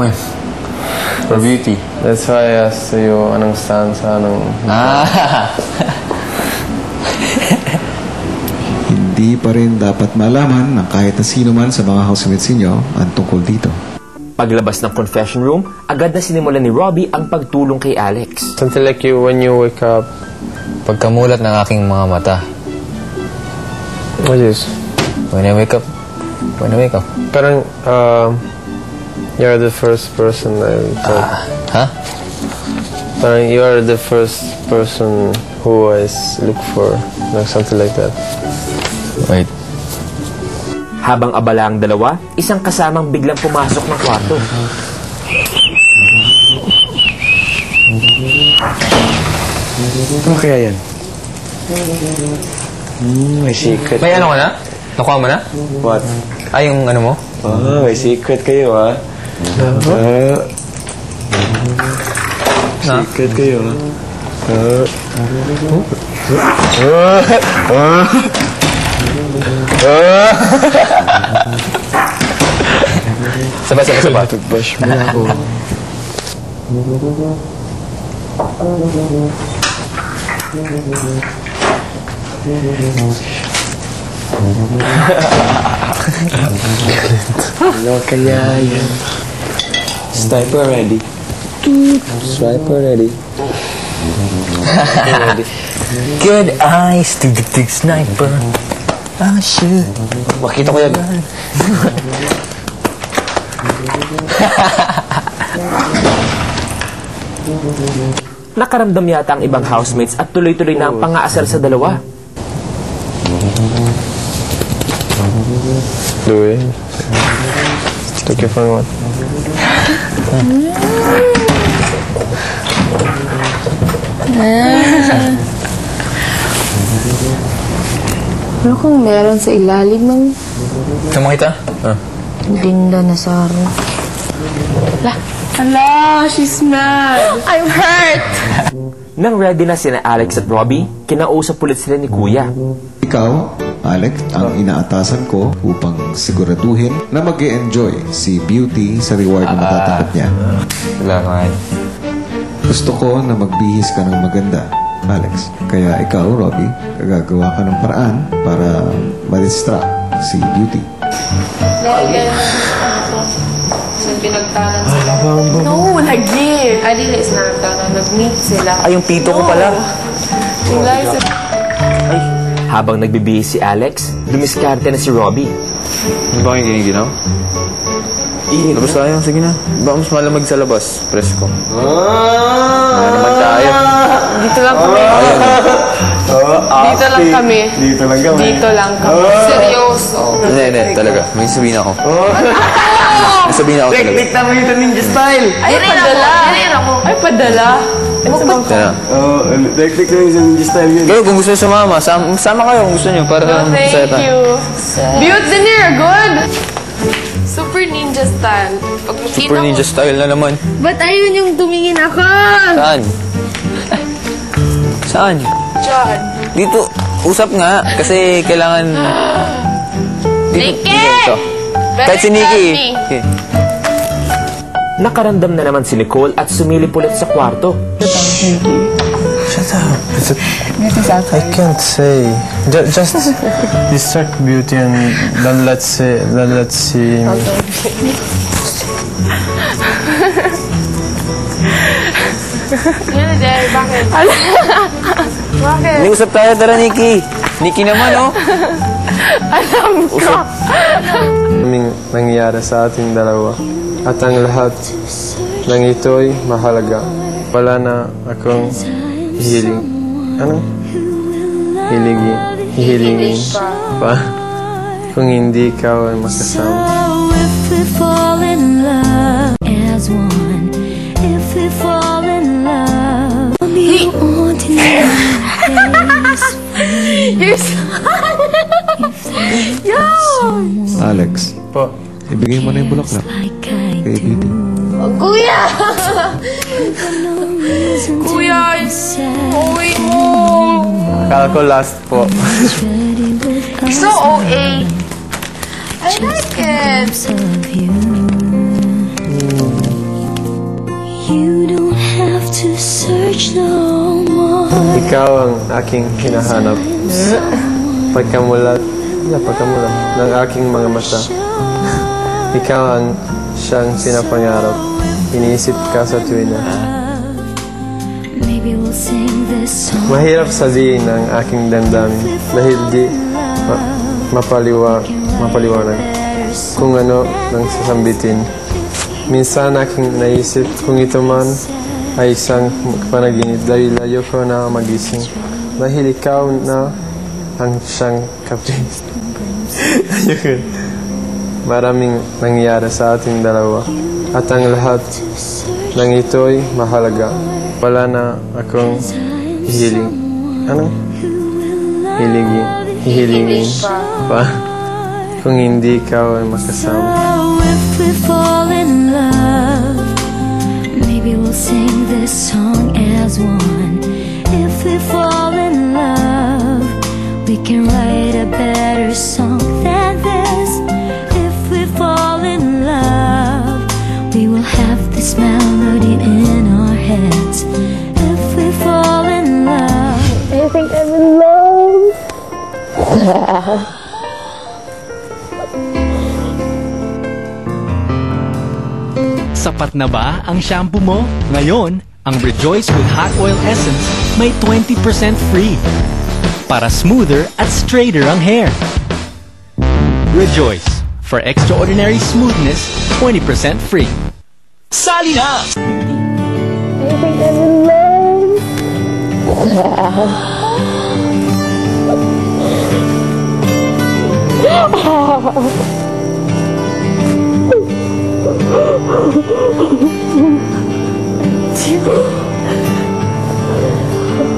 poem. For beauty. That's why I asked you anong stanza, anong... Hindi pa rin dapat malaman ng kahit na sino man sa mga housemates ninyo ang tungkol dito. Paglabas ng confession room, agad na sinimulan ni Robbie ang pagtulong kay Alex. Something like you when you wake up. Pagkamulat ng aking mga mata. What is? When I wake up. Parang, you're the first person I thought. Huh? Parang you are the first person who I look for. Like something like that. Wait. Habang abala ang dalawa, isang kasamang biglang pumasok ng kwarto. Ano kaya yan? May secret. May ano ka na? Nakuha mo na? What? Ay, yung ano mo? May secret kayo, ha? Secret kayo, ha? Sabay. Toothbrush mo ako. Ano kaya yan? Sniper ready. Sniper ready. Good eyes to the big sniper. Ah, shit. Makita ko yan. Nakaramdam yata ang ibang housemates at tuloy-tuloy na ang pang-aasar sa dalawa. Louis. Took your phone, what? Ano kung meron sa ilalim ng Saan mo kita? Linda Nazaro? Hala, she's mad. I'm hurt! Nang ready na sina Alex at Robbie, kinausap ulit sila ni Kuya. Ikaw, Alex, ang inaatasan ko upang siguraduhin na mag-e-enjoy si Beauty sa reward na matatanggap niya. Salamat. Gusto ko na magbihis ka ng maganda, Alex. Kaya ikaw, Robbie, gagawa ka ng paraan para ma-distract si Beauty. So, pinagtanan sila. No, lagi. Ay, dili sila nagtanan. Nag-meet sila. Ay, yung pito ko pala. Yung guys, Ay, habang nagbibihis si Alex, dumiskarte na si Robbie. Ano ba kayong giniginaw? Labas tayo, sige na. Baka mas malamig sa labas, presko. Ano naman tayo? dito lang kami. Dito lang kami. Dito lang kami. Dito lang kami. Seryoso. Hindi, talaga. May sabihin ako. May sabihin ako talaga. Teknik naman yung ninja style. Ay, padala. Ay, padala. Tara. Teknik naman yung ninja style yun. Kayo, kung gusto nyo sumama, sama kayo kung gusto nyo. Para masaya Thank tayo. you. Beauty dinner, good. Super ninja style. Pag makita Super ninja style na naman. Ba't ayun yung tumingin ako? Saan? Saan? Diyan. Dito, usap nga. Kasi kailangan... Nikki! Dito. Kahit si Nikki. Okay. Nakaramdam na naman si Nicole at sumilip ulit sa kwarto. Shut up. I can't say. Just distract Beauty and then let's see me. Yun, Del, bakit? Bakit? Hindi, usap tayo. Tara, Nikki. Nikki naman, oh. Alam ko. Kaming nangyari sa ating dalawa. At ang lahat ng ito'y mahalaga. Wala na akong hihiling. Ano? Hihilingin pa. Kung hindi ikaw ay makasama. If we fall in love as one, if we fall in love, we want to You're so... Yo! Alex, Po. ibigay mo na yung bulaklak kay Beauty. Kuya! Kuya, uwi mo. Akala ko last po. You're so OA. I like it. to search no more. Ikaw ang aking hinahanap. Pagkamulat ng aking mga mata. Ikaw ang siyang pinapangarap. Iniisip ka sa tuwina. Maybe we'll sing this song. Mahirap sabihin ang aking damdamin dahil di mapaliwanag kung ano nang sasambitin. Minsan aking naisip kung ito man ay isang panaginip dahil ayoko na magising. Dahil ikaw na ang siyang kapatid. Ayoko. Maraming nangyari sa ating dalawa. At ang lahat ng ito'y mahalaga. Wala na akong hihiling. Anong? Hihilingin pa. Kung hindi ikaw ay makasama. If we fall in love, maybe we'll sing this song as one. If we fall in love, we can write a better song than this. If we fall in love, we will have this melody in our heads. If we fall in love, I think I'm in love. Sapat na ba ang shampoo mo? Ngayon, ang Rejoice with Hot Oil Essence may 20% free para smoother at straighter ang hair. Rejoice, for extraordinary smoothness, 20% free. Sali na! I think I'm in love.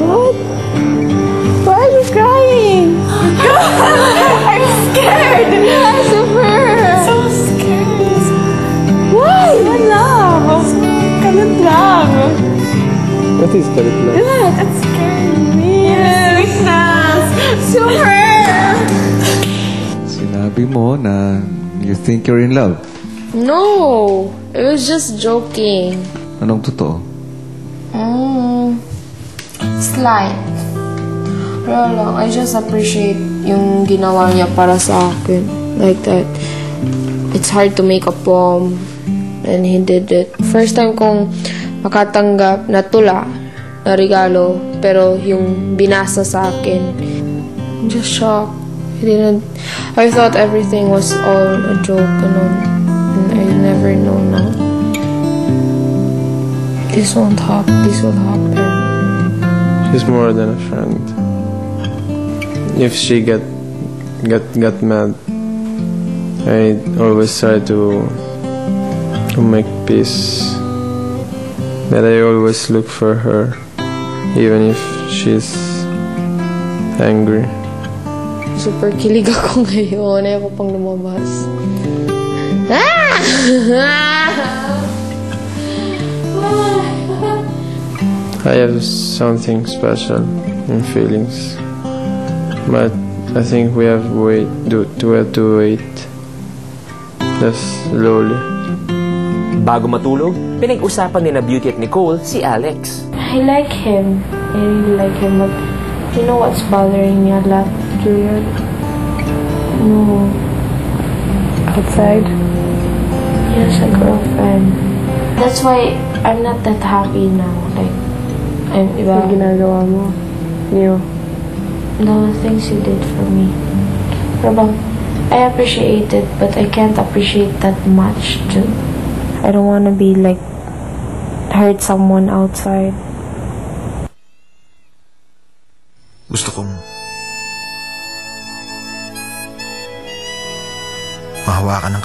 What? Why are you crying? I'm scared. Super. So scared. Why? Wala. Kalit lang. What is kalit lang? Yeah, that's scaring me. Weakness. Super. Sinabi mo na you think you're in love. No, it was just joking. Anong totoo? It's like, real lang, I just appreciate yung ginawa niya para sa akin. Like that. It's hard to make a poem, and he did it. First time kong makatanggap na tula, na regalo, pero yung binasa sa akin. I'm just shocked. I thought everything was all a joke, and I never know now. This will happen. She's more than a friend. If she got mad, I always try to make peace. But I always look for her, even if she's angry. Super kilig ako ngayon. Ayaw ko pang lumabas. I have something special in feelings, but I think we have to wait just slowly. Bago matulog, pinag-usapan ni na Beauty at Nicole si Alex. I like him. I really like him. But you know what's bothering me a lot, Julian? No. Outside? Yes, a girlfriend. That's why I'm not that happy now. Like, iba. Yung ginagawa mo? New? The things you did for me. Pero I appreciate it, but I can't appreciate that much. I don't want to be like, hurt someone outside. Gusto kong mahawakan ng